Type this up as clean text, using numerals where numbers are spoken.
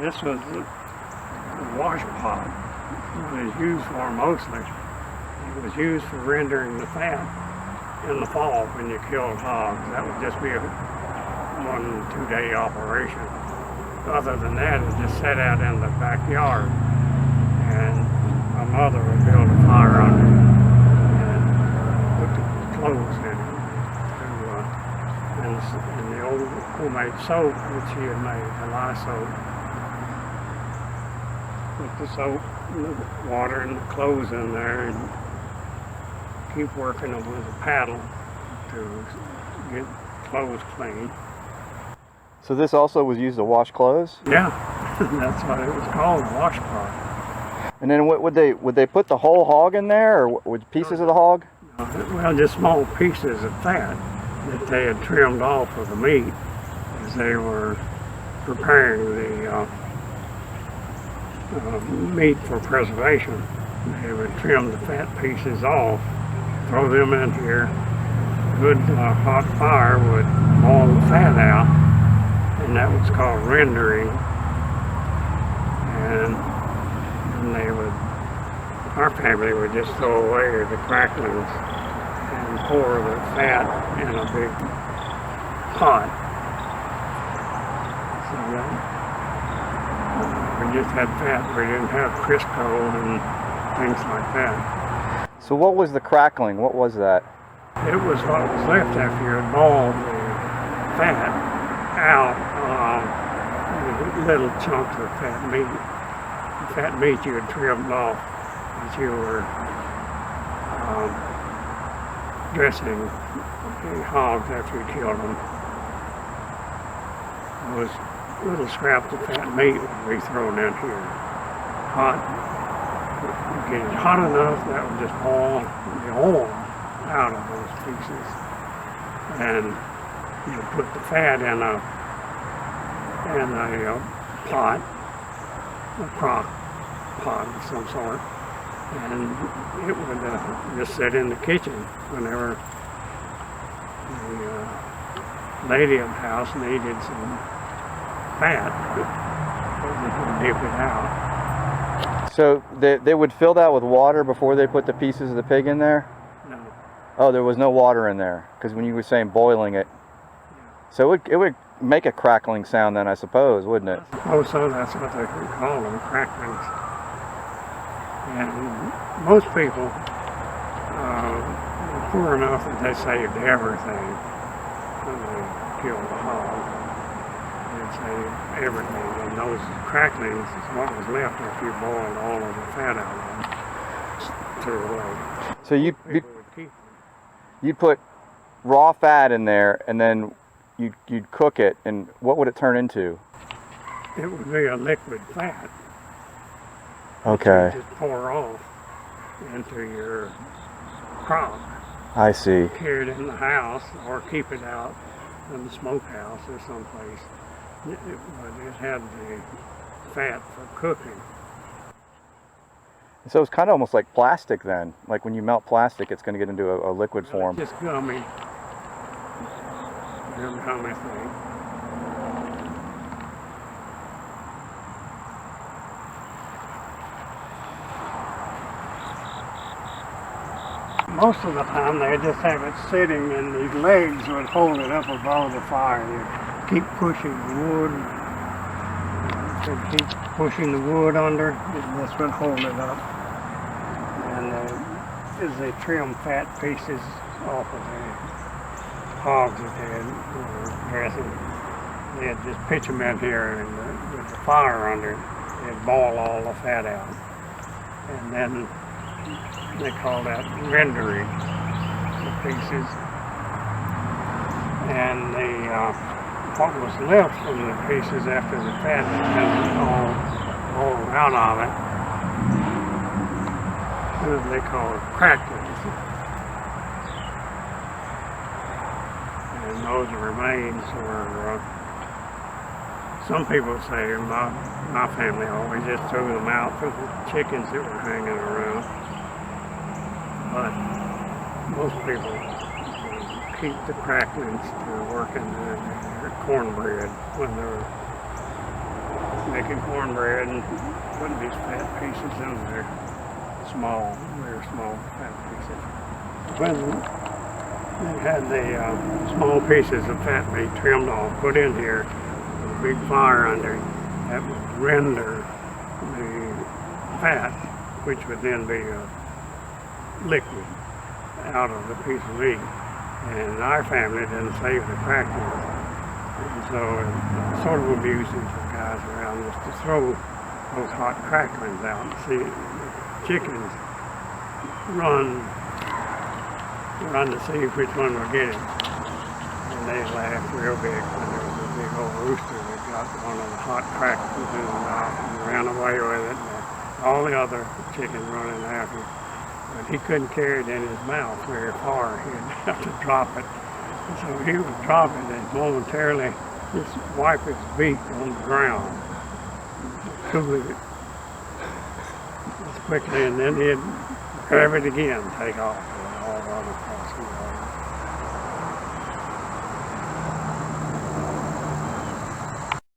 This was the wash pot. It was used for mostly. It was used for rendering the fat in the fall when you killed hogs. That would just be a 1-2 day operation. Other than that, it just sat out in the backyard, and my mother would build a fire under it and put the clothes in it. And the old homemade soap that she had made, the lye soap. Put the soap and the water and the clothes in there and keep working them with a paddle to get clothes clean. So this also was used to wash clothes? Yeah, that's what it was called, wash pot. And then what would they put the whole hog in there, or with pieces of the hog? Well, just small pieces of fat that they had trimmed off of the meat as they were preparing the meat for preservation. They would trim the fat pieces off, throw them in here. Good hot fire would boil the fat out, and that was called rendering. And they would, our family would just throw away the cracklings and pour the fat in a big pot. So we just had fat. We didn't have Crisco and things like that. So what was the crackling? What was that? It was what was left after you had boiled the fat out of little chunks of fat meat. The fat meat you had trimmed off as you were dressing the hogs after you killed them. Those little scraps of fat meat would be thrown in here. Hot. Get it hot enough that would just boil the oil out of those pieces. And you put the fat in a pot, a crock pot of some sort, and it would just sit in the kitchen whenever the lady of the house needed some fat. They could dip it out. So they would fill that with water before they put the pieces of the pig in there? No. Oh, there was no water in there, because when you were saying boiling it. So it would make a crackling sound then, I suppose, wouldn't it? Oh, so that's what they call them, cracklings. And most people were poor enough that they saved everything when they killed the hog. They'd save everything. And those cracklings is what was left after you boiled all of the fat out of them. Threw away. So you People would keep them. you put raw fat in there, and then you'd cook it, and what would it turn into? It would be a liquid fat. Okay. You just pour off into your crock. I see. Carry it in the house or keep it out in the smokehouse or someplace. It had the fat for cooking. So it's kind of almost like plastic then. Like when you melt plastic, it's going to get into a liquid form. It's just gummy. Gummy thing. Most of the time they just have it sitting and these legs would hold it up above the fire. You'd keep pushing the wood. You'd keep pushing the wood under, and this would hold it up. And as they trim fat pieces off of the hogs that they were dressing, they'd just pitch them in here and with the fire under it, they'd boil all the fat out. And then they call that rendering the pieces. And what was left from the pieces after the fat had been all out of it, they call it cracklings. And those remains were, some people say, my family always just threw them out for the chickens that were hanging around. But most people keep the cracklings to work in their cornbread when they're making cornbread and putting these fat pieces in there. Small, very small fat pieces. When they had the small pieces of fat meat trimmed off, put in here, with a big fire under it, that would render the fat, which would then be liquid out of the piece of meat. And our family didn't save the cracklings. And so it sort of amusing for guys around us to throw those hot cracklings out and see chickens run to see which one would get it. And they laughed real big when there was a big old rooster that got one of the hot cracklings in the mouth and ran away with it. And all the other chickens running after him. But he couldn't carry it in his mouth very far. He'd have to drop it. And so he would drop it and momentarily just wipe his beak on the ground. Cool it as quickly, and then he'd grab it again, take off, and all the other